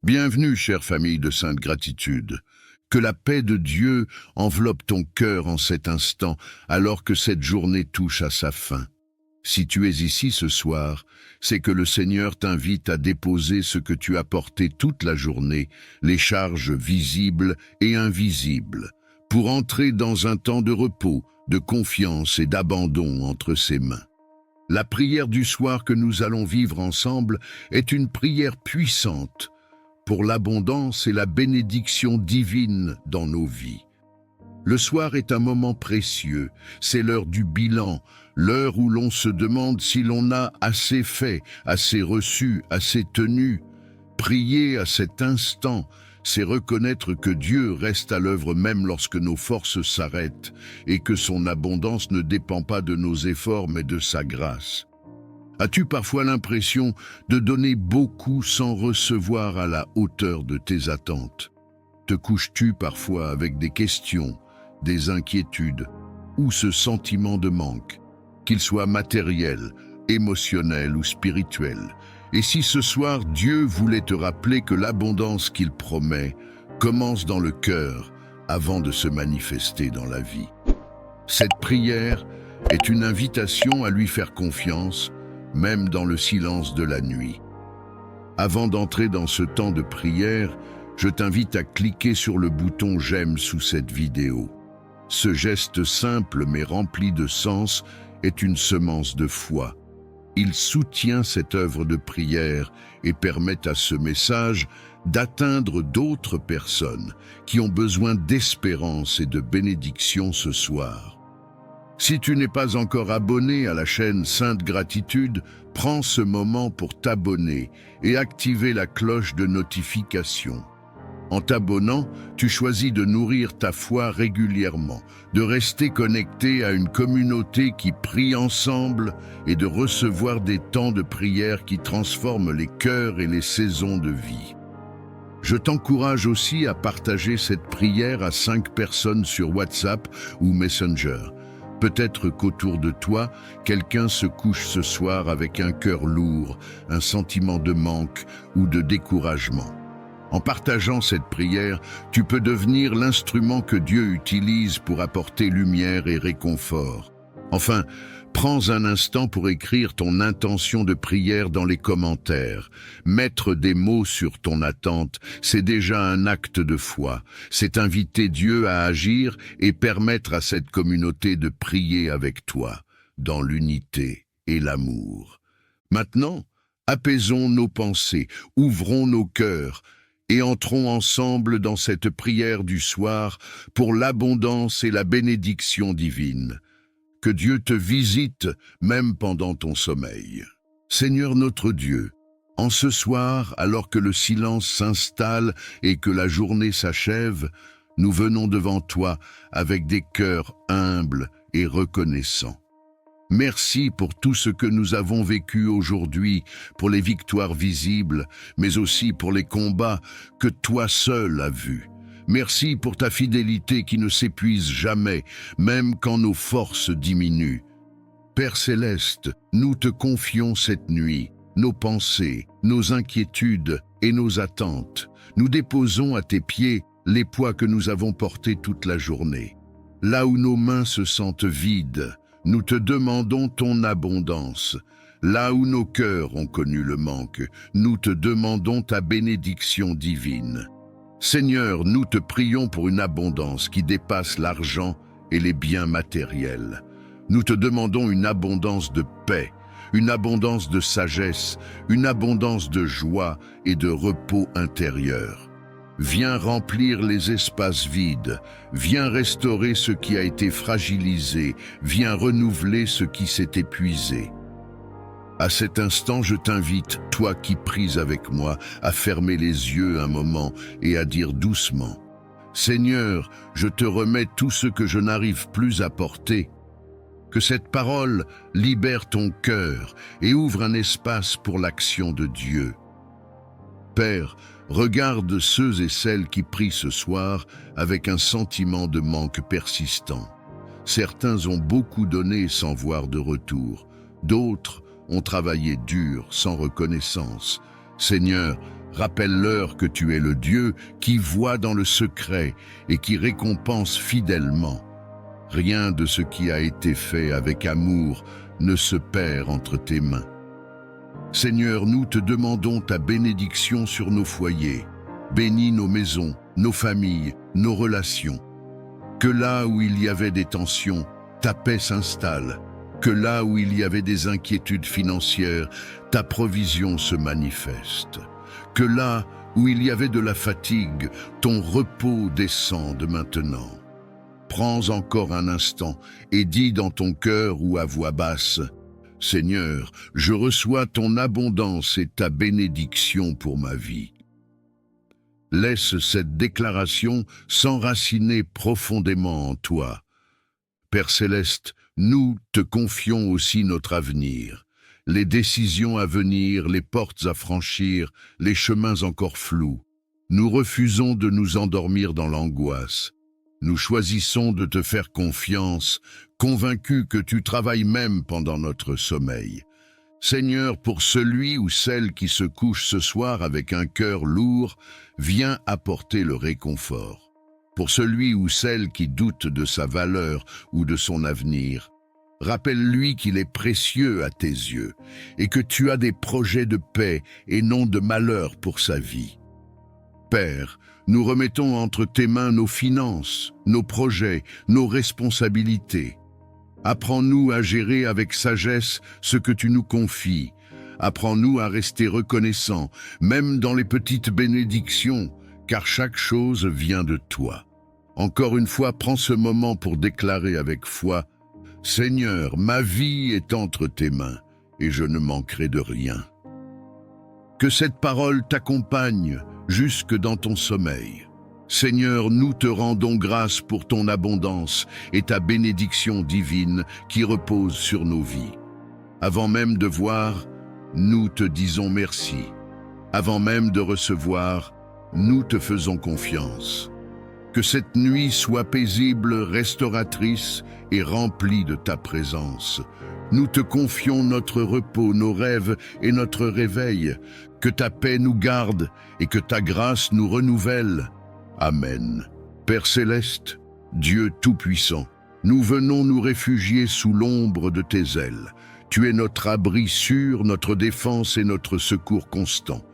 Bienvenue, chère famille de Sainte Gratitude. Que la paix de Dieu enveloppe ton cœur en cet instant, alors que cette journée touche à sa fin. Si tu es ici ce soir, c'est que le Seigneur t'invite à déposer ce que tu as porté toute la journée, les charges visibles et invisibles, pour entrer dans un temps de repos, de confiance et d'abandon entre ses mains. La prière du soir que nous allons vivre ensemble est une prière puissante pour l'abondance et la bénédiction divine dans nos vies. Le soir est un moment précieux, c'est l'heure du bilan, l'heure où l'on se demande si l'on a assez fait, assez reçu, assez tenu. Prier à cet instant, c'est reconnaître que Dieu reste à l'œuvre même lorsque nos forces s'arrêtent et que son abondance ne dépend pas de nos efforts mais de sa grâce. As-tu parfois l'impression de donner beaucoup sans recevoir à la hauteur de tes attentes? Te couches-tu parfois avec des questions, des inquiétudes ou ce sentiment de manque, qu'il soit matériel, émotionnel ou spirituel? Et si ce soir Dieu voulait te rappeler que l'abondance qu'il promet commence dans le cœur avant de se manifester dans la vie? Cette prière est une invitation à lui faire confiance, même dans le silence de la nuit. Avant d'entrer dans ce temps de prière, je t'invite à cliquer sur le bouton « J'aime » sous cette vidéo. Ce geste simple mais rempli de sens est une semence de foi. Il soutient cette œuvre de prière et permet à ce message d'atteindre d'autres personnes qui ont besoin d'espérance et de bénédiction ce soir. Si tu n'es pas encore abonné à la chaîne Sainte Gratitude, prends ce moment pour t'abonner et activer la cloche de notification. En t'abonnant, tu choisis de nourrir ta foi régulièrement, de rester connecté à une communauté qui prie ensemble et de recevoir des temps de prière qui transforment les cœurs et les saisons de vie. Je t'encourage aussi à partager cette prière à 5 personnes sur WhatsApp ou Messenger. Peut-être qu'autour de toi, quelqu'un se couche ce soir avec un cœur lourd, un sentiment de manque ou de découragement. En partageant cette prière, tu peux devenir l'instrument que Dieu utilise pour apporter lumière et réconfort. Enfin, prends un instant pour écrire ton intention de prière dans les commentaires. Mettre des mots sur ton attente, c'est déjà un acte de foi. C'est inviter Dieu à agir et permettre à cette communauté de prier avec toi, dans l'unité et l'amour. Maintenant, apaisons nos pensées, ouvrons nos cœurs, et entrons ensemble dans cette prière du soir pour l'abondance et la bénédiction divine. Que Dieu te visite même pendant ton sommeil. Seigneur notre Dieu, en ce soir, alors que le silence s'installe et que la journée s'achève, nous venons devant toi avec des cœurs humbles et reconnaissants. Merci pour tout ce que nous avons vécu aujourd'hui, pour les victoires visibles, mais aussi pour les combats que toi seul as vus. Merci pour ta fidélité qui ne s'épuise jamais, même quand nos forces diminuent. Père céleste, nous te confions cette nuit, nos pensées, nos inquiétudes et nos attentes. Nous déposons à tes pieds les poids que nous avons portés toute la journée. Là où nos mains se sentent vides, nous te demandons ton abondance. Là où nos cœurs ont connu le manque, nous te demandons ta bénédiction divine. Seigneur, nous te prions pour une abondance qui dépasse l'argent et les biens matériels. Nous te demandons une abondance de paix, une abondance de sagesse, une abondance de joie et de repos intérieur. Viens remplir les espaces vides, viens restaurer ce qui a été fragilisé, viens renouveler ce qui s'est épuisé. À cet instant, je t'invite, toi qui pries avec moi, à fermer les yeux un moment et à dire doucement « Seigneur, je te remets tout ce que je n'arrive plus à porter. » Que cette parole libère ton cœur et ouvre un espace pour l'action de Dieu. Père, regarde ceux et celles qui prient ce soir avec un sentiment de manque persistant. Certains ont beaucoup donné sans voir de retour, d'autres ont travaillé dur, sans reconnaissance. Seigneur, Rappelle-leur que tu es le Dieu qui voit dans le secret et qui récompense fidèlement. Rien de ce qui a été fait avec amour ne se perd entre tes mains. Seigneur, nous te demandons ta bénédiction sur nos foyers. Bénis nos maisons, nos familles, nos relations. Que là où il y avait des tensions, ta paix s'installe. Que là où il y avait des inquiétudes financières, ta provision se manifeste. Que là où il y avait de la fatigue, ton repos descende maintenant. Prends encore un instant et dis dans ton cœur ou à voix basse: Seigneur, je reçois ton abondance et ta bénédiction pour ma vie. Laisse cette déclaration s'enraciner profondément en toi. Père céleste, nous te confions aussi notre avenir, les décisions à venir, les portes à franchir, les chemins encore flous. Nous refusons de nous endormir dans l'angoisse. Nous choisissons de te faire confiance, convaincus que tu travailles même pendant notre sommeil. Seigneur, pour celui ou celle qui se couche ce soir avec un cœur lourd, viens apporter le réconfort. Pour celui ou celle qui doute de sa valeur ou de son avenir, rappelle-lui qu'il est précieux à tes yeux et que tu as des projets de paix et non de malheur pour sa vie. Père, nous remettons entre tes mains nos finances, nos projets, nos responsabilités. Apprends-nous à gérer avec sagesse ce que tu nous confies. Apprends-nous à rester reconnaissants, même dans les petites bénédictions, car chaque chose vient de toi. Encore une fois, prends ce moment pour déclarer avec foi: Seigneur, ma vie est entre tes mains, et je ne manquerai de rien. Que cette parole t'accompagne jusque dans ton sommeil. Seigneur, nous te rendons grâce pour ton abondance et ta bénédiction divine qui repose sur nos vies. Avant même de voir, nous te disons merci. Avant même de recevoir, nous te faisons confiance. Que cette nuit soit paisible, restauratrice et remplie de ta présence. Nous te confions notre repos, nos rêves et notre réveil. Que ta paix nous garde et que ta grâce nous renouvelle. Amen. Père céleste, Dieu tout-puissant, nous venons nous réfugier sous l'ombre de tes ailes. Tu es notre abri sûr, notre défense et notre secours constant.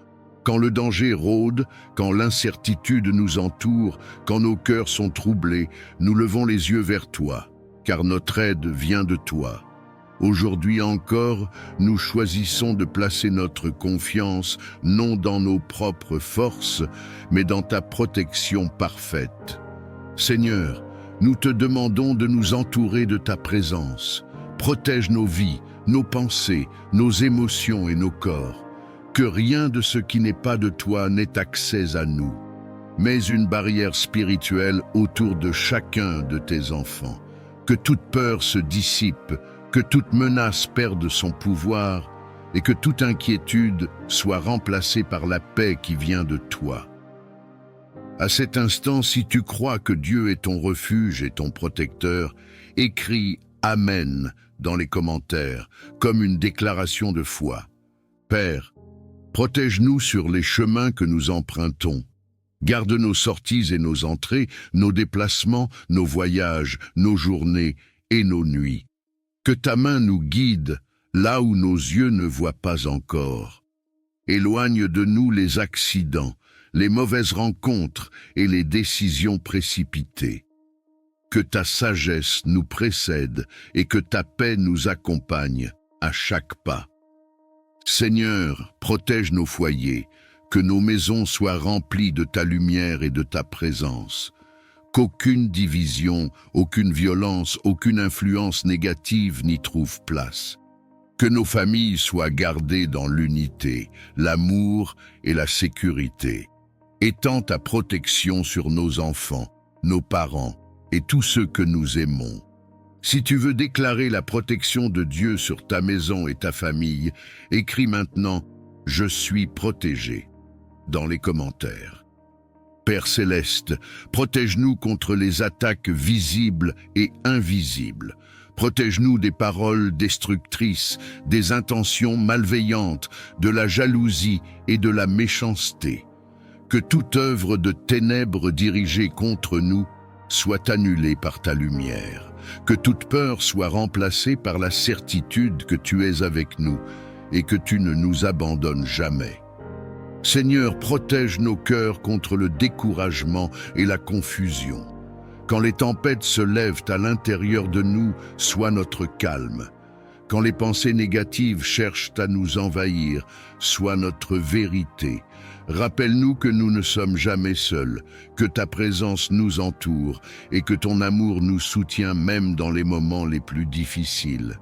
Quand le danger rôde, quand l'incertitude nous entoure, quand nos cœurs sont troublés, nous levons les yeux vers toi, car notre aide vient de toi. Aujourd'hui encore, nous choisissons de placer notre confiance non dans nos propres forces, mais dans ta protection parfaite. Seigneur, nous te demandons de nous entourer de ta présence. Protège nos vies, nos pensées, nos émotions et nos corps. Que rien de ce qui n'est pas de toi n'ait accès à nous. Mets une barrière spirituelle autour de chacun de tes enfants. Que toute peur se dissipe, que toute menace perde son pouvoir et que toute inquiétude soit remplacée par la paix qui vient de toi. À cet instant, si tu crois que Dieu est ton refuge et ton protecteur, écris « Amen » dans les commentaires, comme une déclaration de foi. Père, protège-nous sur les chemins que nous empruntons. Garde nos sorties et nos entrées, nos déplacements, nos voyages, nos journées et nos nuits. Que ta main nous guide là où nos yeux ne voient pas encore. Éloigne de nous les accidents, les mauvaises rencontres et les décisions précipitées. Que ta sagesse nous précède et que ta paix nous accompagne à chaque pas. Seigneur, protège nos foyers, que nos maisons soient remplies de ta lumière et de ta présence. Qu'aucune division, aucune violence, aucune influence négative n'y trouve place. Que nos familles soient gardées dans l'unité, l'amour et la sécurité. Étends ta protection sur nos enfants, nos parents et tous ceux que nous aimons. Si tu veux déclarer la protection de Dieu sur ta maison et ta famille, écris maintenant « Je suis protégé » dans les commentaires. Père céleste, protège-nous contre les attaques visibles et invisibles. Protège-nous des paroles destructrices, des intentions malveillantes, de la jalousie et de la méchanceté. Que toute œuvre de ténèbres dirigée contre nous soit annulée par ta lumière. Que toute peur soit remplacée par la certitude que tu es avec nous et que tu ne nous abandonnes jamais. Seigneur, protège nos cœurs contre le découragement et la confusion. Quand les tempêtes se lèvent à l'intérieur de nous, sois notre calme. Quand les pensées négatives cherchent à nous envahir, sois notre vérité. Rappelle-nous que nous ne sommes jamais seuls, que ta présence nous entoure et que ton amour nous soutient même dans les moments les plus difficiles.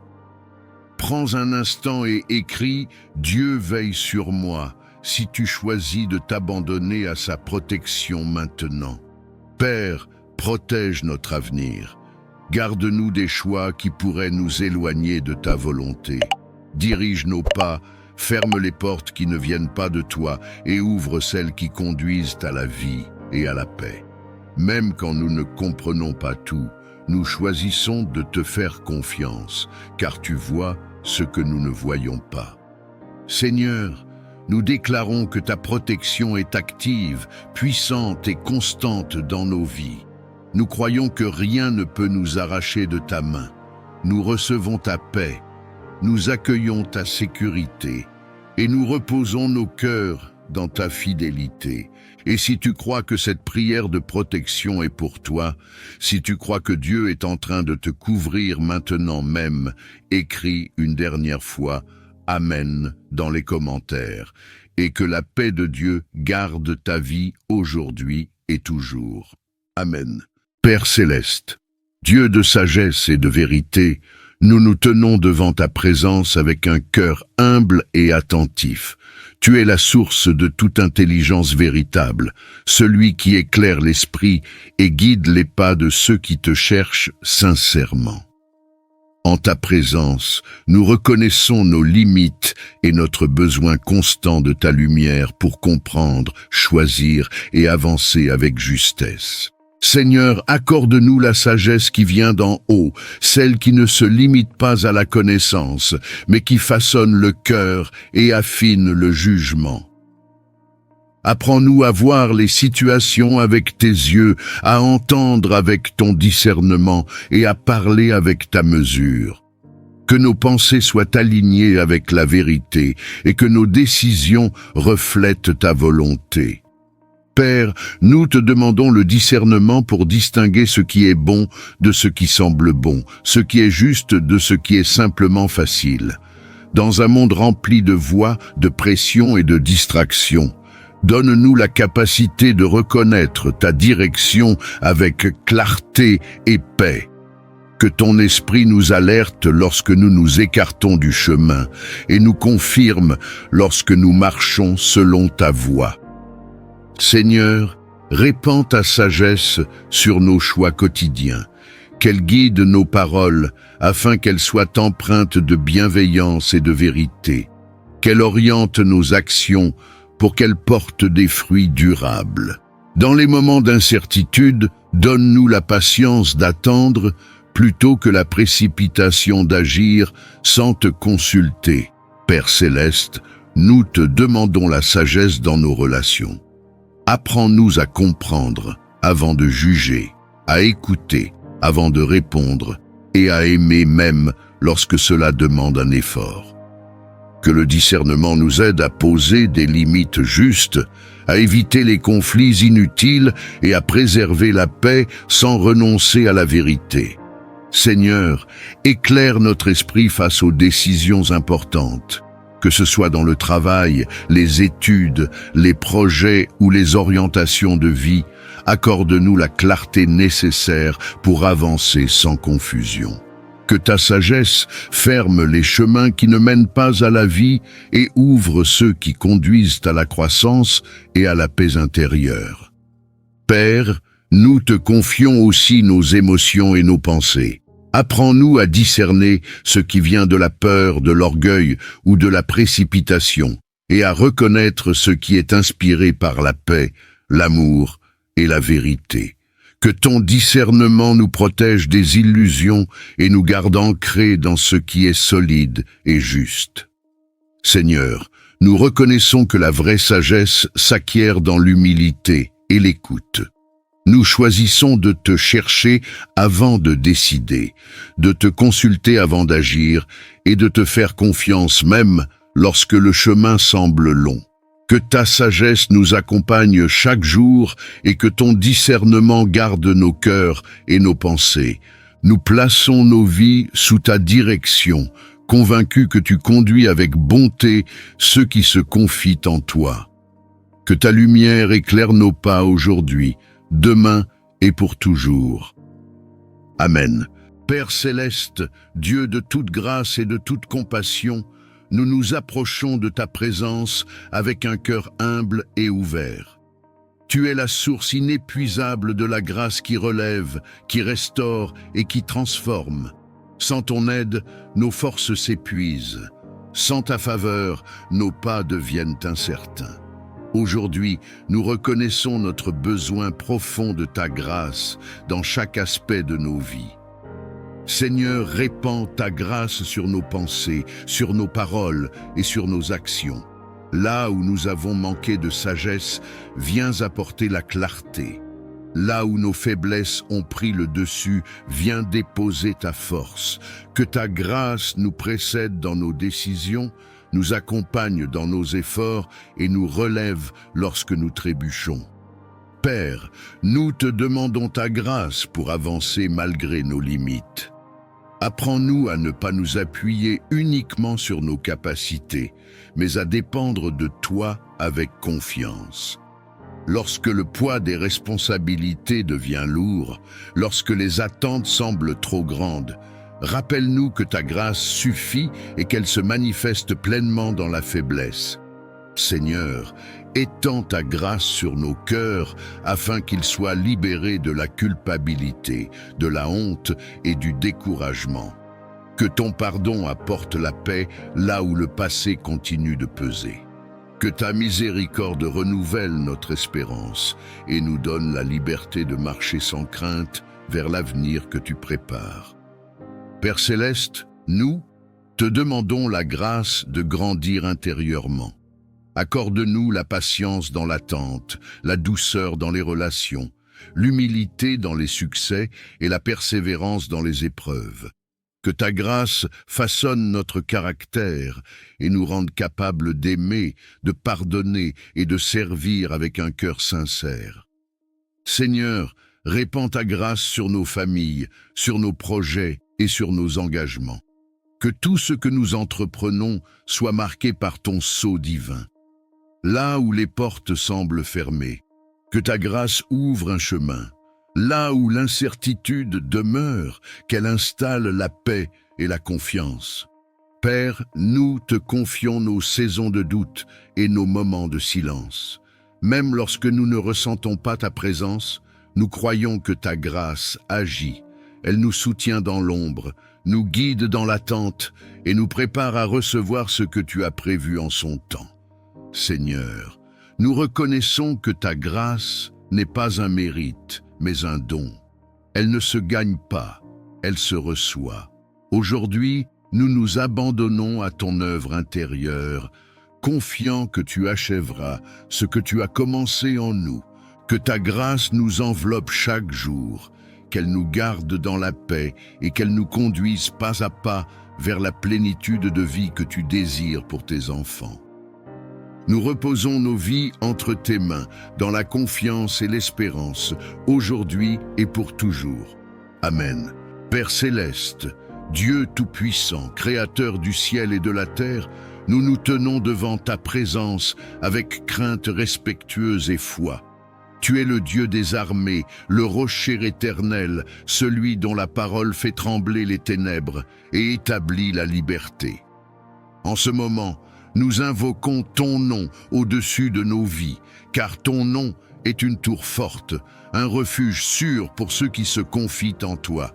Prends un instant et écris « Dieu veille sur moi » si tu choisis de t'abandonner à sa protection maintenant. Père, protège notre avenir. Garde-nous des choix qui pourraient nous éloigner de ta volonté. Dirige nos pas, ferme les portes qui ne viennent pas de toi et ouvre celles qui conduisent à la vie et à la paix. Même quand nous ne comprenons pas tout, nous choisissons de te faire confiance, car tu vois ce que nous ne voyons pas. Seigneur, nous déclarons que ta protection est active, puissante et constante dans nos vies. Nous croyons que rien ne peut nous arracher de ta main. Nous recevons ta paix, nous accueillons ta sécurité et nous reposons nos cœurs dans ta fidélité. Et si tu crois que cette prière de protection est pour toi, si tu crois que Dieu est en train de te couvrir maintenant même, écris une dernière fois « Amen » dans les commentaires, et que la paix de Dieu garde ta vie aujourd'hui et toujours. Amen. Père céleste, Dieu de sagesse et de vérité, nous nous tenons devant ta présence avec un cœur humble et attentif. Tu es la source de toute intelligence véritable, celui qui éclaire l'esprit et guide les pas de ceux qui te cherchent sincèrement. En ta présence, nous reconnaissons nos limites et notre besoin constant de ta lumière pour comprendre, choisir et avancer avec justesse. Seigneur, accorde-nous la sagesse qui vient d'en haut, celle qui ne se limite pas à la connaissance, mais qui façonne le cœur et affine le jugement. Apprends-nous à voir les situations avec tes yeux, à entendre avec ton discernement et à parler avec ta mesure. Que nos pensées soient alignées avec la vérité et que nos décisions reflètent ta volonté. Père, nous te demandons le discernement pour distinguer ce qui est bon de ce qui semble bon, ce qui est juste de ce qui est simplement facile. Dans un monde rempli de voix, de pression et de distractions, donne-nous la capacité de reconnaître ta direction avec clarté et paix. Que ton esprit nous alerte lorsque nous nous écartons du chemin et nous confirme lorsque nous marchons selon ta voie. Seigneur, répands ta sagesse sur nos choix quotidiens, qu'elle guide nos paroles afin qu'elles soient empreintes de bienveillance et de vérité, qu'elle oriente nos actions pour qu'elles portent des fruits durables. Dans les moments d'incertitude, donne-nous la patience d'attendre plutôt que la précipitation d'agir sans te consulter. Père céleste, nous te demandons la sagesse dans nos relations. Apprends-nous à comprendre avant de juger, à écouter avant de répondre et à aimer même lorsque cela demande un effort. Que le discernement nous aide à poser des limites justes, à éviter les conflits inutiles et à préserver la paix sans renoncer à la vérité. Seigneur, éclaire notre esprit face aux décisions importantes. Que ce soit dans le travail, les études, les projets ou les orientations de vie, accorde-nous la clarté nécessaire pour avancer sans confusion. Que ta sagesse ferme les chemins qui ne mènent pas à la vie et ouvre ceux qui conduisent à la croissance et à la paix intérieure. Père, nous te confions aussi nos émotions et nos pensées. Apprends-nous à discerner ce qui vient de la peur, de l'orgueil ou de la précipitation, et à reconnaître ce qui est inspiré par la paix, l'amour et la vérité. Que ton discernement nous protège des illusions et nous garde ancrés dans ce qui est solide et juste. Seigneur, nous reconnaissons que la vraie sagesse s'acquiert dans l'humilité et l'écoute. Nous choisissons de te chercher avant de décider, de te consulter avant d'agir et de te faire confiance même lorsque le chemin semble long. Que ta sagesse nous accompagne chaque jour et que ton discernement garde nos cœurs et nos pensées. Nous plaçons nos vies sous ta direction, convaincus que tu conduis avec bonté ceux qui se confient en toi. Que ta lumière éclaire nos pas aujourd'hui, demain et pour toujours. Amen. Père céleste, Dieu de toute grâce et de toute compassion, nous nous approchons de ta présence avec un cœur humble et ouvert. Tu es la source inépuisable de la grâce qui relève, qui restaure et qui transforme. Sans ton aide, nos forces s'épuisent. Sans ta faveur, nos pas deviennent incertains. Aujourd'hui, nous reconnaissons notre besoin profond de ta grâce dans chaque aspect de nos vies. Seigneur, répands ta grâce sur nos pensées, sur nos paroles et sur nos actions. Là où nous avons manqué de sagesse, viens apporter la clarté. Là où nos faiblesses ont pris le dessus, viens déposer ta force. Que ta grâce nous précède dans nos décisions, nous accompagne dans nos efforts et nous relève lorsque nous trébuchons. Père, nous te demandons ta grâce pour avancer malgré nos limites. Apprends-nous à ne pas nous appuyer uniquement sur nos capacités, mais à dépendre de toi avec confiance. Lorsque le poids des responsabilités devient lourd, lorsque les attentes semblent trop grandes, rappelle-nous que ta grâce suffit et qu'elle se manifeste pleinement dans la faiblesse. Seigneur, étends ta grâce sur nos cœurs afin qu'ils soient libérés de la culpabilité, de la honte et du découragement. Que ton pardon apporte la paix là où le passé continue de peser. Que ta miséricorde renouvelle notre espérance et nous donne la liberté de marcher sans crainte vers l'avenir que tu prépares. Père céleste, nous te demandons la grâce de grandir intérieurement. Accorde-nous la patience dans l'attente, la douceur dans les relations, l'humilité dans les succès et la persévérance dans les épreuves. Que ta grâce façonne notre caractère et nous rende capables d'aimer, de pardonner et de servir avec un cœur sincère. Seigneur, répands ta grâce sur nos familles, sur nos projets et sur nos engagements. Que tout ce que nous entreprenons soit marqué par ton sceau divin. Là où les portes semblent fermées, que ta grâce ouvre un chemin. Là où l'incertitude demeure, qu'elle installe la paix et la confiance. Père, nous te confions nos saisons de doute et nos moments de silence. Même lorsque nous ne ressentons pas ta présence, nous croyons que ta grâce agit. Elle nous soutient dans l'ombre, nous guide dans l'attente et nous prépare à recevoir ce que tu as prévu en son temps. Seigneur, nous reconnaissons que ta grâce n'est pas un mérite, mais un don. Elle ne se gagne pas, elle se reçoit. Aujourd'hui, nous nous abandonnons à ton œuvre intérieure, confiants que tu achèveras ce que tu as commencé en nous, que ta grâce nous enveloppe chaque jour, qu'elle nous garde dans la paix et qu'elle nous conduise pas à pas vers la plénitude de vie que tu désires pour tes enfants. Nous reposons nos vies entre tes mains, dans la confiance et l'espérance, aujourd'hui et pour toujours. Amen. Père céleste, Dieu tout-puissant, créateur du ciel et de la terre, nous nous tenons devant ta présence avec crainte respectueuse et foi. Tu es le Dieu des armées, le rocher éternel, celui dont la parole fait trembler les ténèbres et établit la liberté. En ce moment, nous invoquons ton nom au-dessus de nos vies, car ton nom est une tour forte, un refuge sûr pour ceux qui se confient en toi.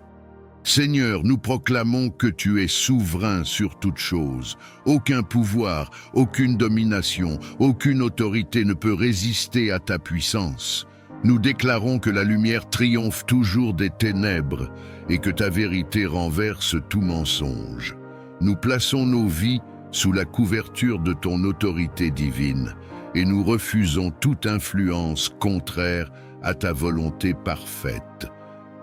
Seigneur, nous proclamons que tu es souverain sur toute chose. Aucun pouvoir, aucune domination, aucune autorité ne peut résister à ta puissance. Nous déclarons que la lumière triomphe toujours des ténèbres et que ta vérité renverse tout mensonge. Nous plaçons nos vies sous la couverture de ton autorité divine et nous refusons toute influence contraire à ta volonté parfaite.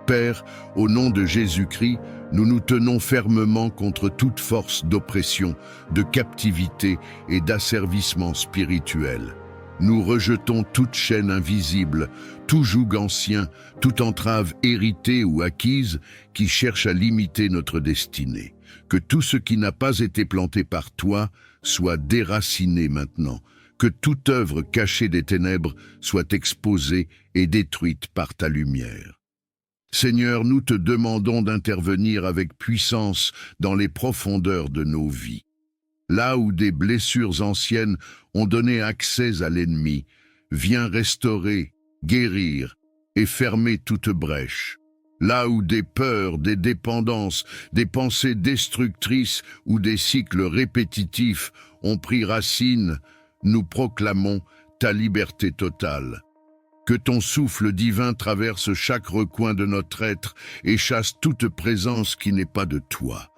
Père, au nom de Jésus-Christ, nous nous tenons fermement contre toute force d'oppression, de captivité et d'asservissement spirituel. Nous rejetons toute chaîne invisible, tout joug ancien, toute entrave héritée ou acquise qui cherche à limiter notre destinée. Que tout ce qui n'a pas été planté par toi soit déraciné maintenant. Que toute œuvre cachée des ténèbres soit exposée et détruite par ta lumière. Seigneur, nous te demandons d'intervenir avec puissance dans les profondeurs de nos vies. Là où des blessures anciennes ont donné accès à l'ennemi, viens restaurer, guérir et fermer toute brèche. Là où des peurs, des dépendances, des pensées destructrices ou des cycles répétitifs ont pris racine, nous proclamons ta liberté totale. Que ton souffle divin traverse chaque recoin de notre être et chasse toute présence qui n'est pas de toi.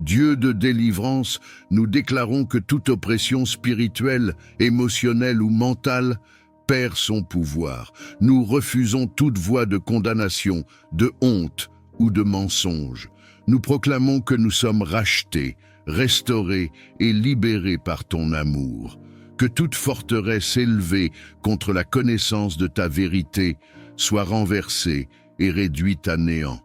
Dieu de délivrance, nous déclarons que toute oppression spirituelle, émotionnelle ou mentale perd son pouvoir. Nous refusons toute voie de condamnation, de honte ou de mensonge. Nous proclamons que nous sommes rachetés, restaurés et libérés par ton amour. Que toute forteresse élevée contre la connaissance de ta vérité soit renversée et réduite à néant.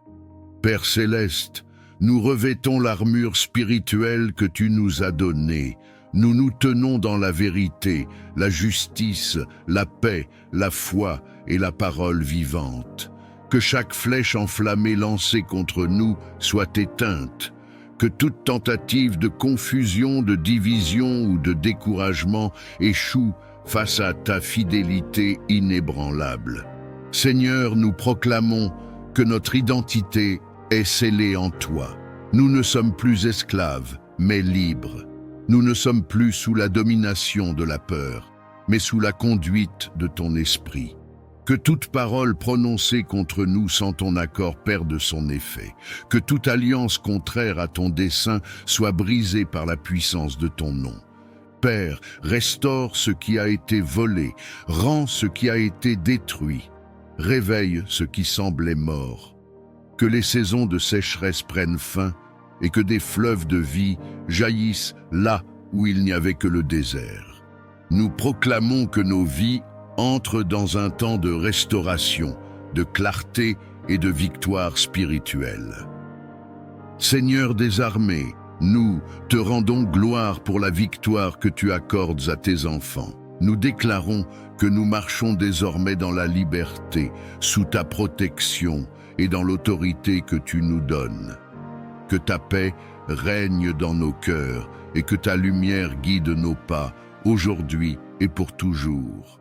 Père céleste, nous revêtons l'armure spirituelle que tu nous as donnée. Nous nous tenons dans la vérité, la justice, la paix, la foi et la parole vivante. Que chaque flèche enflammée lancée contre nous soit éteinte. Que toute tentative de confusion, de division ou de découragement échoue face à ta fidélité inébranlable. Seigneur, nous proclamons que notre identité est scellée en toi. Nous ne sommes plus esclaves, mais libres. Nous ne sommes plus sous la domination de la peur, mais sous la conduite de ton esprit. Que toute parole prononcée contre nous sans ton accord perde son effet. Que toute alliance contraire à ton dessein soit brisée par la puissance de ton nom. Père, restaure ce qui a été volé, rends ce qui a été détruit, réveille ce qui semblait mort. Que les saisons de sécheresse prennent fin et que des fleuves de vie jaillissent là où il n'y avait que le désert. Nous proclamons que nos vies entrent dans un temps de restauration, de clarté et de victoire spirituelle. Seigneur des armées, nous te rendons gloire pour la victoire que tu accordes à tes enfants. Nous déclarons que nous marchons désormais dans la liberté, sous ta protection et dans l'autorité que tu nous donnes. Que ta paix règne dans nos cœurs et que ta lumière guide nos pas, aujourd'hui et pour toujours.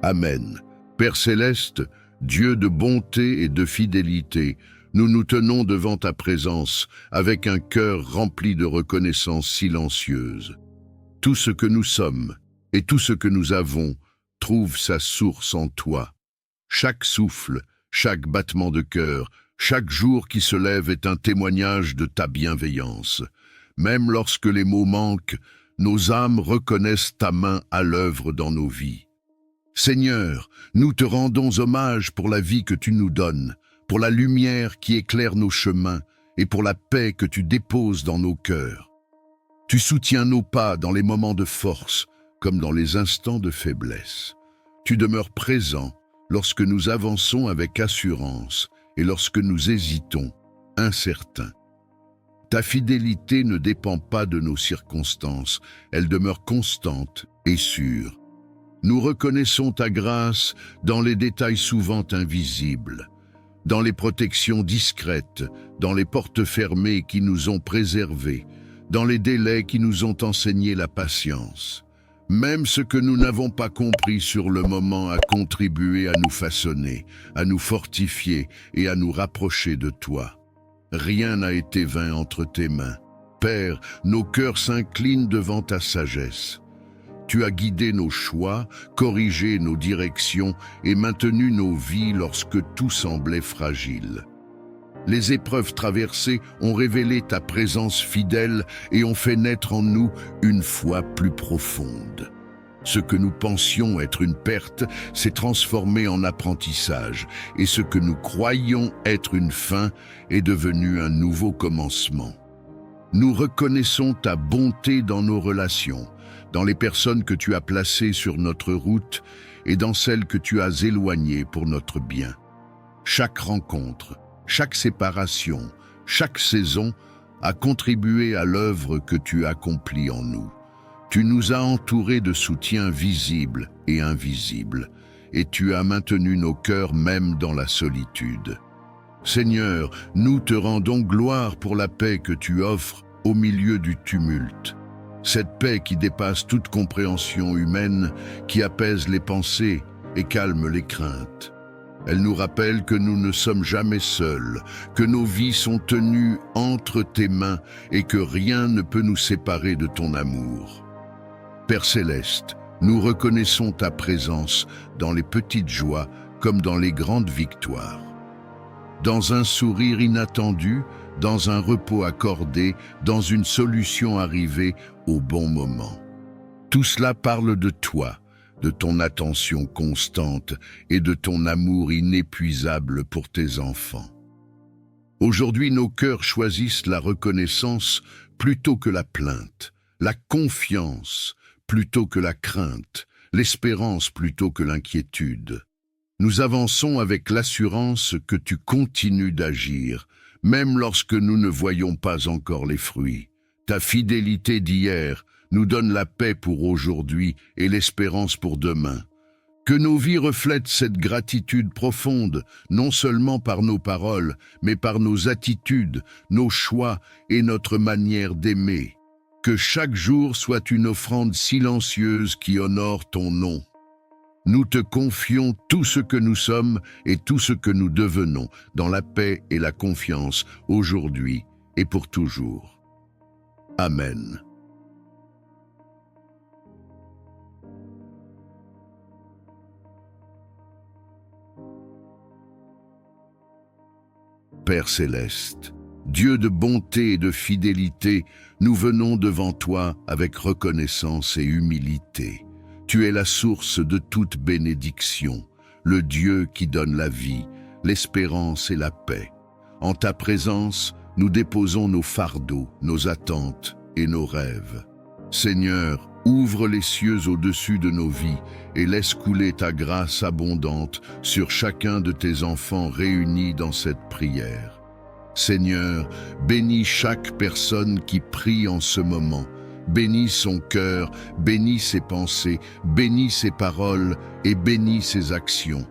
Amen. Père céleste, Dieu de bonté et de fidélité, nous nous tenons devant ta présence avec un cœur rempli de reconnaissance silencieuse. Tout ce que nous sommes et tout ce que nous avons trouve sa source en toi. Chaque souffle, chaque battement de cœur, chaque jour qui se lève est un témoignage de ta bienveillance. Même lorsque les mots manquent, nos âmes reconnaissent ta main à l'œuvre dans nos vies. Seigneur, nous te rendons hommage pour la vie que tu nous donnes, pour la lumière qui éclaire nos chemins et pour la paix que tu déposes dans nos cœurs. Tu soutiens nos pas dans les moments de force comme dans les instants de faiblesse. Tu demeures présent lorsque nous avançons avec assurance et lorsque nous hésitons, incertains. Ta fidélité ne dépend pas de nos circonstances, elle demeure constante et sûre. Nous reconnaissons ta grâce dans les détails souvent invisibles, dans les protections discrètes, dans les portes fermées qui nous ont préservés, dans les délais qui nous ont enseigné la patience. Même ce que nous n'avons pas compris sur le moment a contribué à nous façonner, à nous fortifier et à nous rapprocher de toi. Rien n'a été vain entre tes mains. Père, nos cœurs s'inclinent devant ta sagesse. Tu as guidé nos choix, corrigé nos directions et maintenu nos vies lorsque tout semblait fragile. Les épreuves traversées ont révélé ta présence fidèle et ont fait naître en nous une foi plus profonde. Ce que nous pensions être une perte s'est transformé en apprentissage, et ce que nous croyions être une fin est devenu un nouveau commencement. Nous reconnaissons ta bonté dans nos relations, dans les personnes que tu as placées sur notre route et dans celles que tu as éloignées pour notre bien. Chaque rencontre, chaque séparation, chaque saison a contribué à l'œuvre que tu accomplis en nous. Tu nous as entourés de soutien visible et invisible, et tu as maintenu nos cœurs même dans la solitude. Seigneur, nous te rendons gloire pour la paix que tu offres au milieu du tumulte. Cette paix qui dépasse toute compréhension humaine, qui apaise les pensées et calme les craintes. Elle nous rappelle que nous ne sommes jamais seuls, que nos vies sont tenues entre tes mains et que rien ne peut nous séparer de ton amour. Père céleste, nous reconnaissons ta présence dans les petites joies comme dans les grandes victoires. Dans un sourire inattendu, dans un repos accordé, dans une solution arrivée au bon moment. Tout cela parle de toi, de ton attention constante et de ton amour inépuisable pour tes enfants. Aujourd'hui, nos cœurs choisissent la reconnaissance plutôt que la plainte, la confiance plutôt que la crainte, l'espérance plutôt que l'inquiétude. Nous avançons avec l'assurance que tu continues d'agir, même lorsque nous ne voyons pas encore les fruits. Ta fidélité d'hier nous donne la paix pour aujourd'hui et l'espérance pour demain. Que nos vies reflètent cette gratitude profonde, non seulement par nos paroles, mais par nos attitudes, nos choix et notre manière d'aimer. Que chaque jour soit une offrande silencieuse qui honore ton nom. Nous te confions tout ce que nous sommes et tout ce que nous devenons dans la paix et la confiance aujourd'hui et pour toujours. Amen. Père céleste, Dieu de bonté et de fidélité, nous venons devant toi avec reconnaissance et humilité. Tu es la source de toute bénédiction, le Dieu qui donne la vie, l'espérance et la paix. En ta présence, nous déposons nos fardeaux, nos attentes et nos rêves. Seigneur, ouvre les cieux au-dessus de nos vies et laisse couler ta grâce abondante sur chacun de tes enfants réunis dans cette prière. Seigneur, bénis chaque personne qui prie en ce moment. Bénis son cœur, bénis ses pensées, bénis ses paroles et bénis ses actions.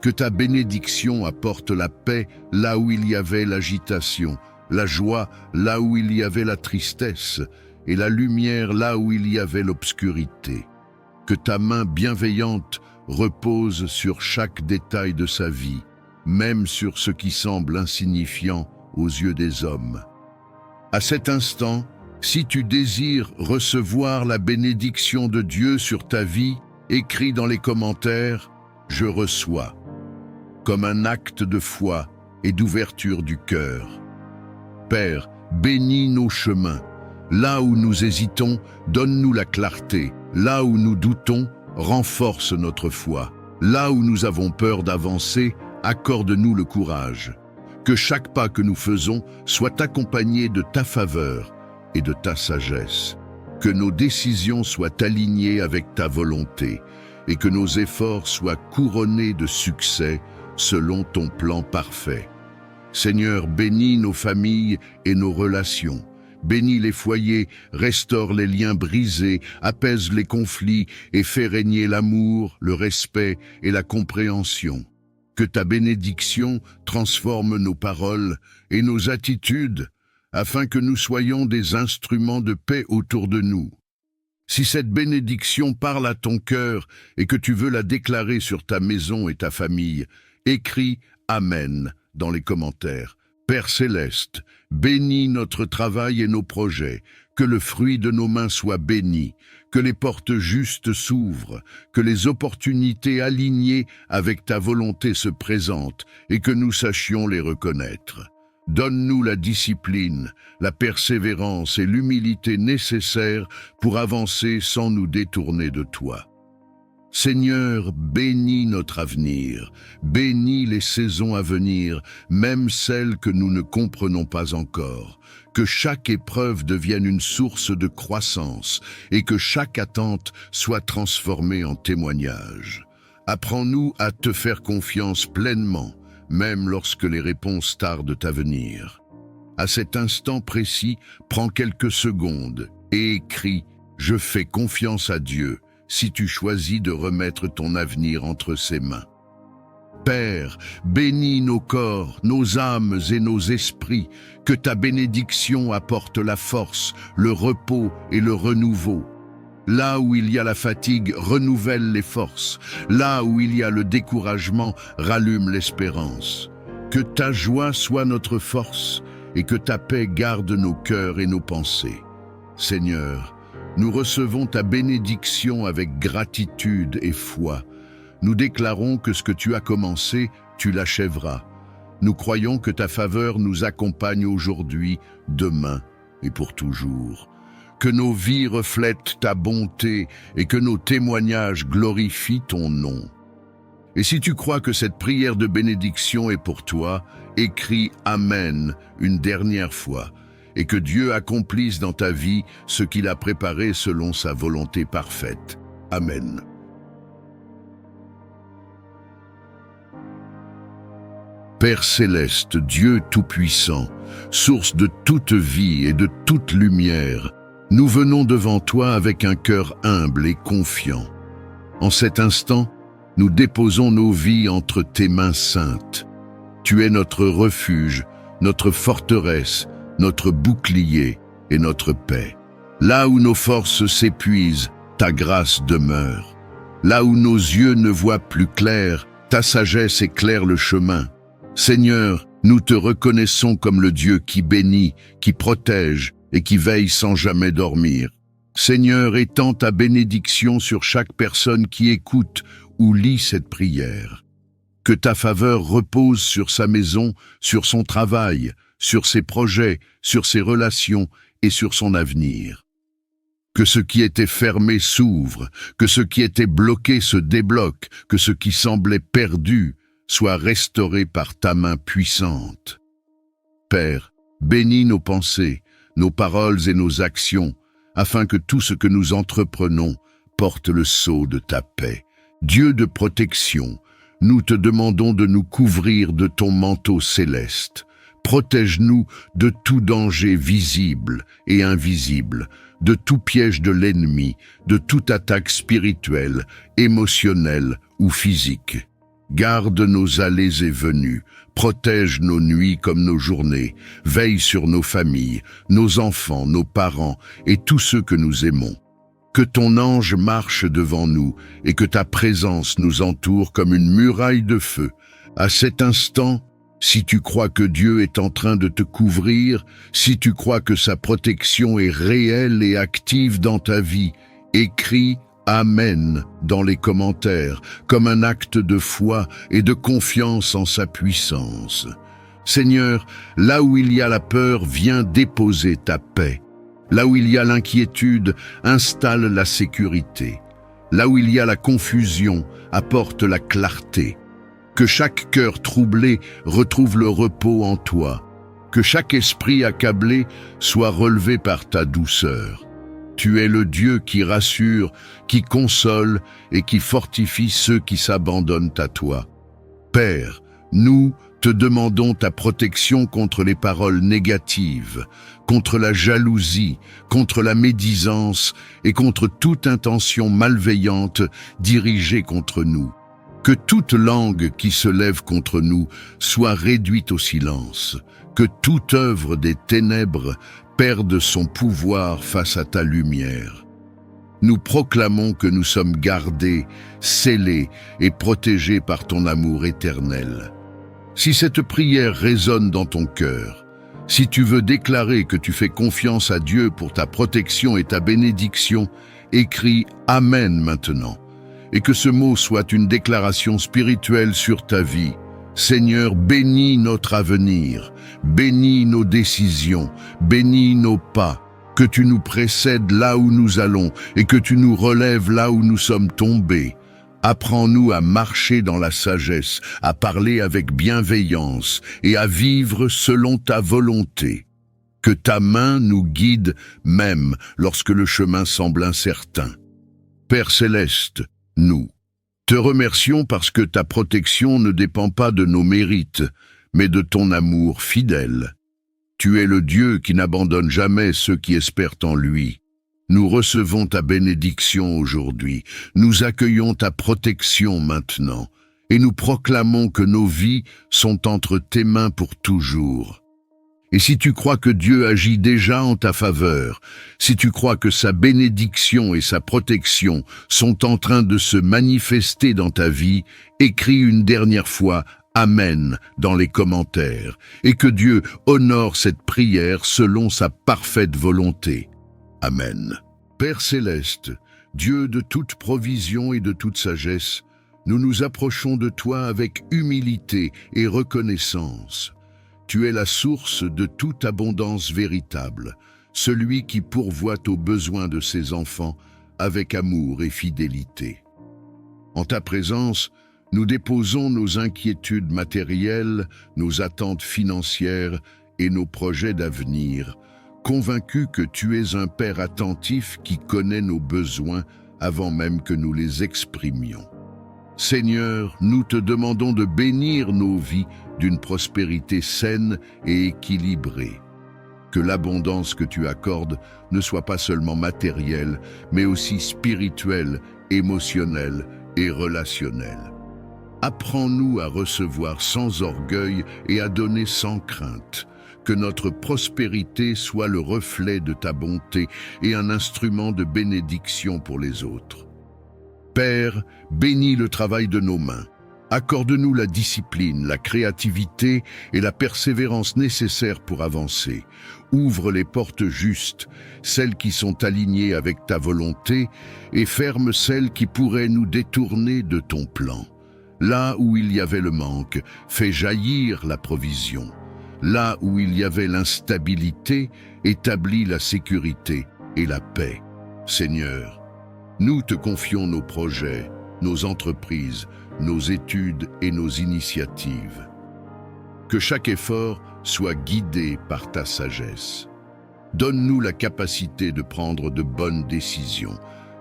Que ta bénédiction apporte la paix là où il y avait l'agitation, la joie là où il y avait la tristesse et la lumière là où il y avait l'obscurité. Que ta main bienveillante repose sur chaque détail de sa vie, même sur ce qui semble insignifiant aux yeux des hommes. À cet instant, si tu désires recevoir la bénédiction de Dieu sur ta vie, écris dans les commentaires « Je reçois » comme un acte de foi et d'ouverture du cœur. Père, bénis nos chemins. Là où nous hésitons, donne-nous la clarté. Là où nous doutons, renforce notre foi. Là où nous avons peur d'avancer, accorde-nous le courage. Que chaque pas que nous faisons soit accompagné de ta faveur et de ta sagesse. Que nos décisions soient alignées avec ta volonté et que nos efforts soient couronnés de succès selon ton plan parfait. Seigneur, bénis nos familles et nos relations. Bénis les foyers, restaure les liens brisés, apaise les conflits et fais régner l'amour, le respect et la compréhension. Que ta bénédiction transforme nos paroles et nos attitudes afin que nous soyons des instruments de paix autour de nous. Si cette bénédiction parle à ton cœur et que tu veux la déclarer sur ta maison et ta famille, écris « Amen » dans les commentaires. Père céleste, bénis notre travail et nos projets, Que le fruit de nos mains soit béni, que les portes justes s'ouvrent, que les opportunités alignées avec ta volonté se présentent et que nous sachions les reconnaître. Donne-nous la discipline, la persévérance et l'humilité nécessaires pour avancer sans nous détourner de toi. Seigneur, bénis notre avenir, bénis les saisons à venir, même celles que nous ne comprenons pas encore. Que chaque épreuve devienne une source de croissance et que chaque attente soit transformée en témoignage. Apprends-nous à te faire confiance pleinement, même lorsque les réponses tardent à venir. À cet instant précis, prends quelques secondes et écris « Je fais confiance à Dieu » si tu choisis de remettre ton avenir entre ses mains. Père, bénis nos corps, nos âmes et nos esprits, que ta bénédiction apporte la force, le repos et le renouveau. Là où il y a la fatigue, renouvelle les forces. Là où il y a le découragement, rallume l'espérance. Que ta joie soit notre force et que ta paix garde nos cœurs et nos pensées. Seigneur, nous recevons ta bénédiction avec gratitude et foi. Nous déclarons que ce que tu as commencé, tu l'achèveras. Nous croyons que ta faveur nous accompagne aujourd'hui, demain et pour toujours. Que nos vies reflètent ta bonté et que nos témoignages glorifient ton nom. Et si tu crois que cette prière de bénédiction est pour toi, écris « Amen » une dernière fois, et que Dieu accomplisse dans ta vie ce qu'il a préparé selon sa volonté parfaite. Amen. Père céleste, Dieu tout-puissant, source de toute vie et de toute lumière, nous venons devant toi avec un cœur humble et confiant. En cet instant, nous déposons nos vies entre tes mains saintes. Tu es notre refuge, notre forteresse, notre bouclier et notre paix. Là où nos forces s'épuisent, ta grâce demeure. Là où nos yeux ne voient plus clair, ta sagesse éclaire le chemin. Seigneur, nous te reconnaissons comme le Dieu qui bénit, qui protège et qui veille sans jamais dormir. Seigneur, étends ta bénédiction sur chaque personne qui écoute ou lit cette prière. Que ta faveur repose sur sa maison, sur son travail, sur ses projets, sur ses relations et sur son avenir. Que ce qui était fermé s'ouvre, que ce qui était bloqué se débloque, que ce qui semblait perdu soit restauré par ta main puissante. Père, bénis nos pensées, nos paroles et nos actions, afin que tout ce que nous entreprenons porte le sceau de ta paix. Dieu de protection, nous te demandons de nous couvrir de ton manteau céleste. Protège-nous de tout danger visible et invisible, de tout piège de l'ennemi, de toute attaque spirituelle, émotionnelle ou physique. Garde nos allées et venues, protège nos nuits comme nos journées, veille sur nos familles, nos enfants, nos parents et tous ceux que nous aimons. Que ton ange marche devant nous et que ta présence nous entoure comme une muraille de feu. À cet instant, si tu crois que Dieu est en train de te couvrir, si tu crois que sa protection est réelle et active dans ta vie, écris Amen dans les commentaires, comme un acte de foi et de confiance en sa puissance. Seigneur, là où il y a la peur, viens déposer ta paix. Là où il y a l'inquiétude, installe la sécurité. Là où il y a la confusion, apporte la clarté. Que chaque cœur troublé retrouve le repos en toi. Que chaque esprit accablé soit relevé par ta douceur. Tu es le Dieu qui rassure, qui console et qui fortifie ceux qui s'abandonnent à toi. Père, nous te demandons ta protection contre les paroles négatives, contre la jalousie, contre la médisance et contre toute intention malveillante dirigée contre nous. Que toute langue qui se lève contre nous soit réduite au silence. Que toute œuvre des ténèbres perde son pouvoir face à ta lumière. Nous proclamons que nous sommes gardés, scellés et protégés par ton amour éternel. Si cette prière résonne dans ton cœur, Si tu veux déclarer que tu fais confiance à Dieu pour ta protection et ta bénédiction, écris « Amen » maintenant, et que ce mot soit une déclaration spirituelle sur ta vie. Seigneur, bénis notre avenir, bénis nos décisions, bénis nos pas, que tu nous précèdes là où nous allons et que tu nous relèves là où nous sommes tombés. Apprends-nous à marcher dans la sagesse, à parler avec bienveillance et à vivre selon ta volonté. Que ta main nous guide même lorsque le chemin semble incertain. Père céleste, nous te remercions parce que ta protection ne dépend pas de nos mérites, mais de ton amour fidèle. Tu es le Dieu qui n'abandonne jamais ceux qui espèrent en lui. Nous recevons ta bénédiction aujourd'hui, nous accueillons ta protection maintenant, et nous proclamons que nos vies sont entre tes mains pour toujours. Et si tu crois que Dieu agit déjà en ta faveur, si tu crois que sa bénédiction et sa protection sont en train de se manifester dans ta vie, écris une dernière fois « Amen » dans les commentaires, et que Dieu honore cette prière selon sa parfaite volonté. Amen. Père céleste, Dieu de toute provision et de toute sagesse, nous nous approchons de toi avec humilité et reconnaissance. Tu es la source de toute abondance véritable, celui qui pourvoit aux besoins de ses enfants avec amour et fidélité. En ta présence, nous déposons nos inquiétudes matérielles, nos attentes financières et nos projets d'avenir, convaincus que tu es un Père attentif qui connaît nos besoins avant même que nous les exprimions. Seigneur, nous te demandons de bénir nos vies d'une prospérité saine et équilibrée. Que l'abondance que tu accordes ne soit pas seulement matérielle, mais aussi spirituelle, émotionnelle et relationnelle. Apprends-nous à recevoir sans orgueil et à donner sans crainte. Que notre prospérité soit le reflet de ta bonté et un instrument de bénédiction pour les autres. Père, bénis le travail de nos mains. Accorde-nous la discipline, la créativité et la persévérance nécessaires pour avancer. Ouvre les portes justes, celles qui sont alignées avec ta volonté, et ferme celles qui pourraient nous détourner de ton plan. Là où il y avait le manque, fais jaillir la provision. Là où il y avait l'instabilité, établis la sécurité et la paix. Seigneur, nous te confions nos projets, nos entreprises, nos études et nos initiatives. Que chaque effort soit guidé par ta sagesse. Donne-nous la capacité de prendre de bonnes décisions,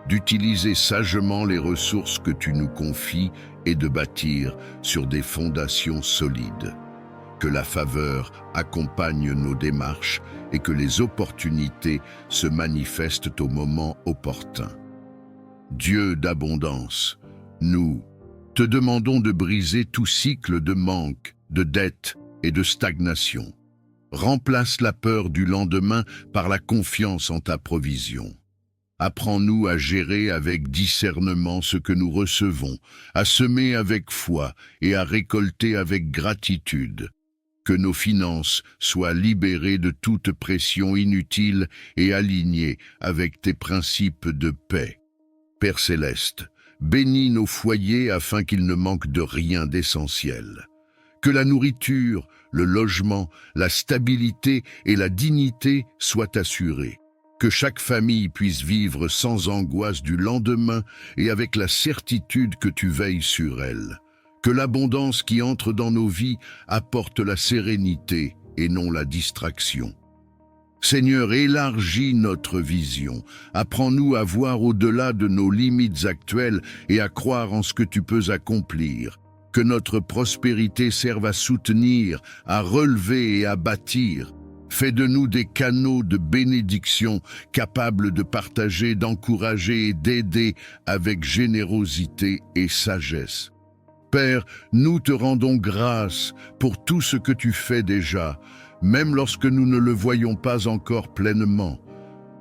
d'utiliser sagement les ressources que tu nous confies et de bâtir sur des fondations solides. Que la faveur accompagne nos démarches et que les opportunités se manifestent au moment opportun. Dieu d'abondance, nous te demandons de briser tout cycle de manque, de dette et de stagnation. Remplace la peur du lendemain par la confiance en ta provision. Apprends-nous à gérer avec discernement ce que nous recevons, à semer avec foi et à récolter avec gratitude. Que nos finances soient libérées de toute pression inutile et alignées avec tes principes de paix. Père céleste, bénis nos foyers afin qu'ils ne manquent de rien d'essentiel. Que la nourriture, le logement, la stabilité et la dignité soient assurés. Que chaque famille puisse vivre sans angoisse du lendemain et avec la certitude que tu veilles sur elle. Que l'abondance qui entre dans nos vies apporte la sérénité et non la distraction. Seigneur, élargis notre vision. Apprends-nous à voir au-delà de nos limites actuelles et à croire en ce que tu peux accomplir. Que notre prospérité serve à soutenir, à relever et à bâtir. Fais de nous des canaux de bénédiction capables de partager, d'encourager et d'aider avec générosité et sagesse. Père, nous te rendons grâce pour tout ce que tu fais déjà, même lorsque nous ne le voyons pas encore pleinement.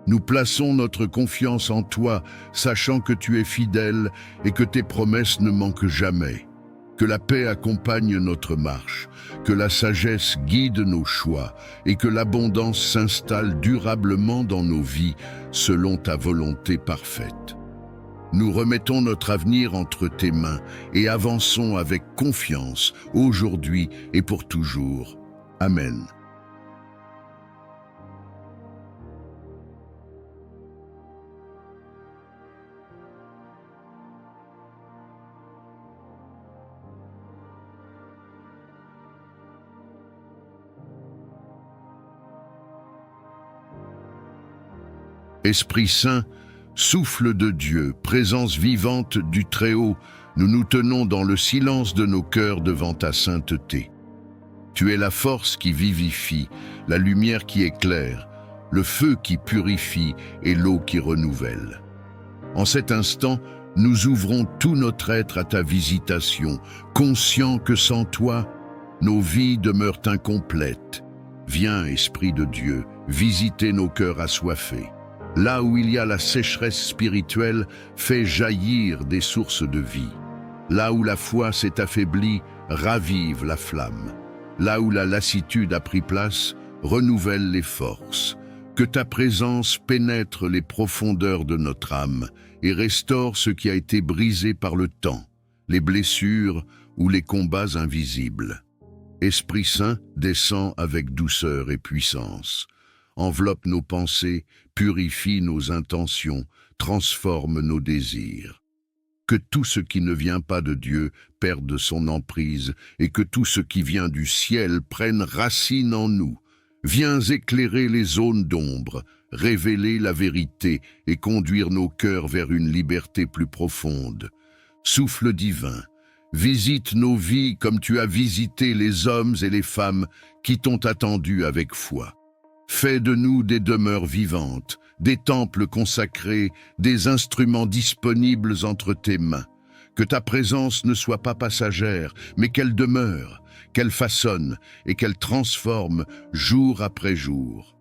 Nous plaçons notre confiance en toi, sachant que tu es fidèle et que tes promesses ne manquent jamais. Que la paix accompagne notre marche, que la sagesse guide nos choix et que l'abondance s'installe durablement dans nos vies selon ta volonté parfaite. Nous remettons notre avenir entre tes mains et avançons avec confiance aujourd'hui et pour toujours. Amen. Esprit Saint, souffle de Dieu, présence vivante du Très-Haut, nous nous tenons dans le silence de nos cœurs devant ta sainteté. Tu es la force qui vivifie, la lumière qui éclaire, le feu qui purifie et l'eau qui renouvelle. En cet instant, nous ouvrons tout notre être à ta visitation, conscients que sans toi, nos vies demeurent incomplètes. Viens, Esprit de Dieu, visiter nos cœurs assoiffés. Là où il y a la sécheresse spirituelle, fais jaillir des sources de vie. Là où la foi s'est affaiblie, ravive la flamme. Là où la lassitude a pris place, renouvelle les forces. Que ta présence pénètre les profondeurs de notre âme et restaure ce qui a été brisé par le temps, les blessures ou les combats invisibles. Esprit Saint, descend avec douceur et puissance. Enveloppe nos pensées, purifie nos intentions, transforme nos désirs. Que tout ce qui ne vient pas de Dieu perde son emprise et que tout ce qui vient du ciel prenne racine en nous. Viens éclairer les zones d'ombre, révéler la vérité et conduire nos cœurs vers une liberté plus profonde. Souffle divin, visite nos vies comme tu as visité les hommes et les femmes qui t'ont attendu avec foi. Fais de nous des demeures vivantes, des temples consacrés, des instruments disponibles entre tes mains. Que ta présence ne soit pas passagère, mais qu'elle demeure, qu'elle façonne et qu'elle transforme jour après jour.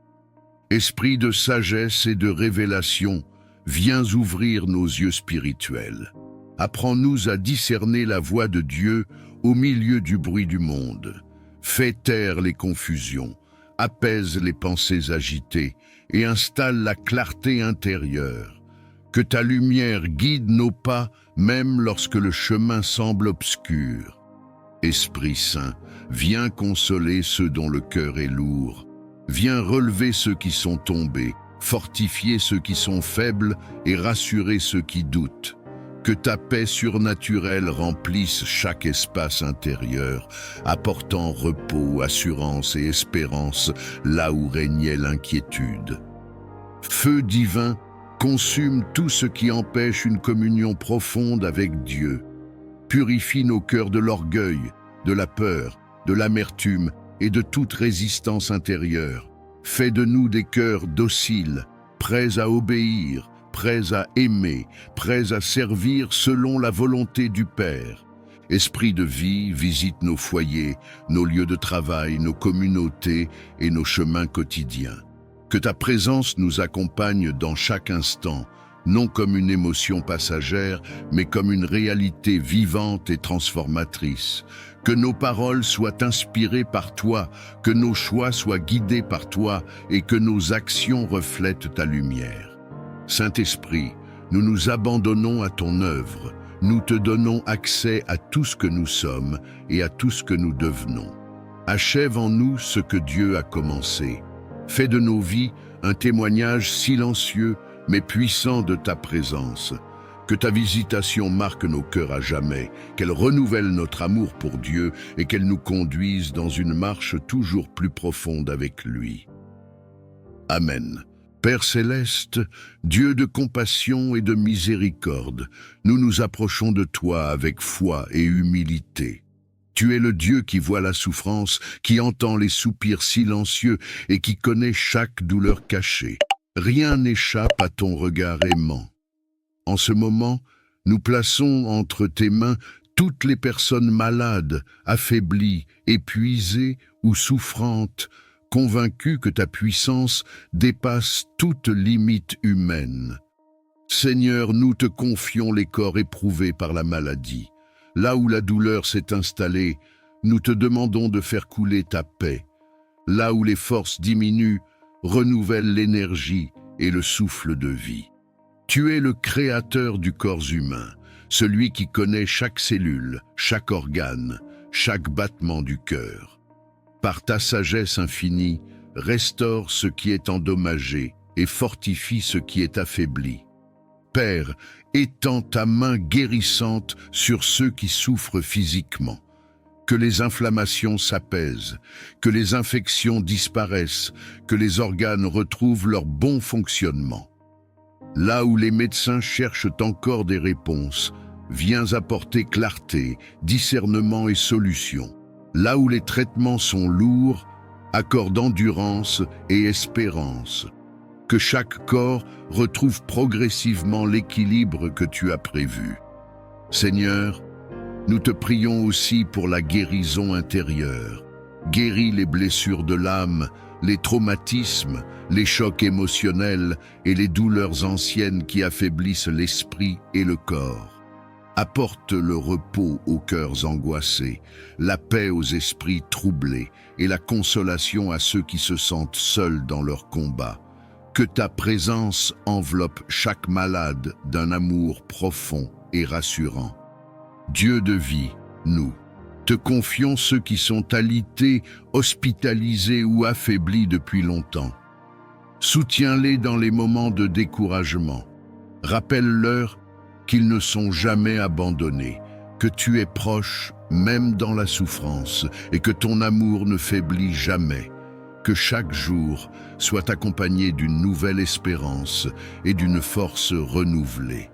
Esprit de sagesse et de révélation, viens ouvrir nos yeux spirituels. Apprends-nous à discerner la voix de Dieu au milieu du bruit du monde. Fais taire les confusions, apaise les pensées agitées et installe la clarté intérieure. Que ta lumière guide nos pas, même lorsque le chemin semble obscur. Esprit Saint, viens consoler ceux dont le cœur est lourd. Viens relever ceux qui sont tombés, fortifier ceux qui sont faibles et rassurer ceux qui doutent. Que ta paix surnaturelle remplisse chaque espace intérieur, apportant repos, assurance et espérance là où régnait l'inquiétude. Feu divin, consume tout ce qui empêche une communion profonde avec Dieu. Purifie nos cœurs de l'orgueil, de la peur, de l'amertume et de toute résistance intérieure. Fais de nous des cœurs dociles, prêts à obéir, prêts à aimer, prêts à servir selon la volonté du Père. Esprit de vie, visite nos foyers, nos lieux de travail, nos communautés et nos chemins quotidiens. Que ta présence nous accompagne dans chaque instant, non comme une émotion passagère, mais comme une réalité vivante et transformatrice. Que nos paroles soient inspirées par toi, que nos choix soient guidés par toi et que nos actions reflètent ta lumière. Saint-Esprit, nous nous abandonnons à ton œuvre, nous te donnons accès à tout ce que nous sommes et à tout ce que nous devenons. Achève en nous ce que Dieu a commencé. Fais de nos vies un témoignage silencieux mais puissant de ta présence. Que ta visitation marque nos cœurs à jamais, qu'elle renouvelle notre amour pour Dieu et qu'elle nous conduise dans une marche toujours plus profonde avec lui. Amen. Père céleste, Dieu de compassion et de miséricorde, nous nous approchons de toi avec foi et humilité. Tu es le Dieu qui voit la souffrance, qui entend les soupirs silencieux et qui connaît chaque douleur cachée. Rien n'échappe à ton regard aimant. En ce moment, nous plaçons entre tes mains toutes les personnes malades, affaiblies, épuisées ou souffrantes, convaincus que ta puissance dépasse toute limite humaine. Seigneur, nous te confions les corps éprouvés par la maladie, Là où la douleur s'est installée, nous te demandons de faire couler ta paix. Là où les forces diminuent, renouvelle l'énergie et le souffle de vie. Tu es le créateur du corps humain, celui qui connaît chaque cellule, chaque organe, chaque battement du cœur. Par ta sagesse infinie, restaure ce qui est endommagé et fortifie ce qui est affaibli. Père, étends ta main guérissante sur ceux qui souffrent physiquement. Que les inflammations s'apaisent, que les infections disparaissent, que les organes retrouvent leur bon fonctionnement. Là où les médecins cherchent encore des réponses, viens apporter clarté, discernement et solution. Là où les traitements sont lourds, accorde endurance et espérance. Que chaque corps retrouve progressivement l'équilibre que tu as prévu. Seigneur, nous te prions aussi pour la guérison intérieure. Guéris les blessures de l'âme, les traumatismes, les chocs émotionnels et les douleurs anciennes qui affaiblissent l'esprit et le corps. Apporte le repos aux cœurs angoissés, la paix aux esprits troublés et la consolation à ceux qui se sentent seuls dans leur combat. Que ta présence enveloppe chaque malade d'un amour profond et rassurant. Dieu de vie, nous te confions ceux qui sont alités, hospitalisés ou affaiblis depuis longtemps. Soutiens-les dans les moments de découragement. Rappelle-leur qu'ils ne sont jamais abandonnés, que tu es proche même dans la souffrance et que ton amour ne faiblit jamais. Que chaque jour soit accompagné d'une nouvelle espérance et d'une force renouvelée.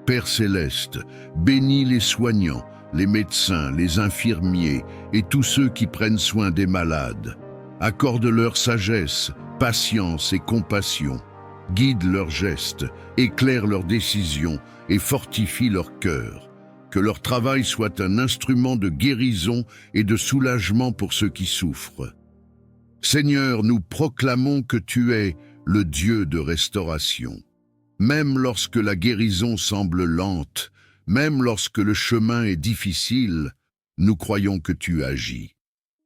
Père céleste, bénis les soignants, les médecins, les infirmiers et tous ceux qui prennent soin des malades. Accorde-leur sagesse, patience et compassion. Guide leurs gestes, éclaire leurs décisions et fortifie leur cœur. Que leur travail soit un instrument de guérison et de soulagement pour ceux qui souffrent. Seigneur, nous proclamons que tu es le Dieu de restauration. Même lorsque la guérison semble lente, même lorsque le chemin est difficile, nous croyons que tu agis.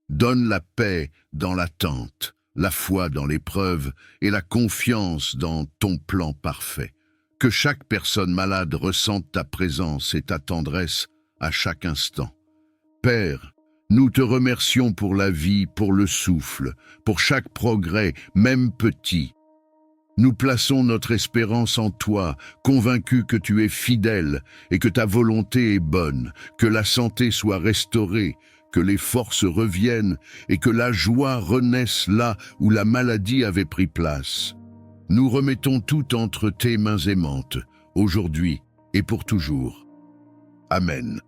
Donne la paix dans l'attente, la foi dans l'épreuve et la confiance dans ton plan parfait. Que chaque personne malade ressente ta présence et ta tendresse à chaque instant. Père, nous te remercions pour la vie, pour le souffle, pour chaque progrès, même petit. Nous plaçons notre espérance en toi, convaincus que tu es fidèle et que ta volonté est bonne, que la santé soit restaurée, que les forces reviennent et que la joie renaisse là où la maladie avait pris place. Nous remettons tout entre tes mains aimantes, aujourd'hui et pour toujours. Amen.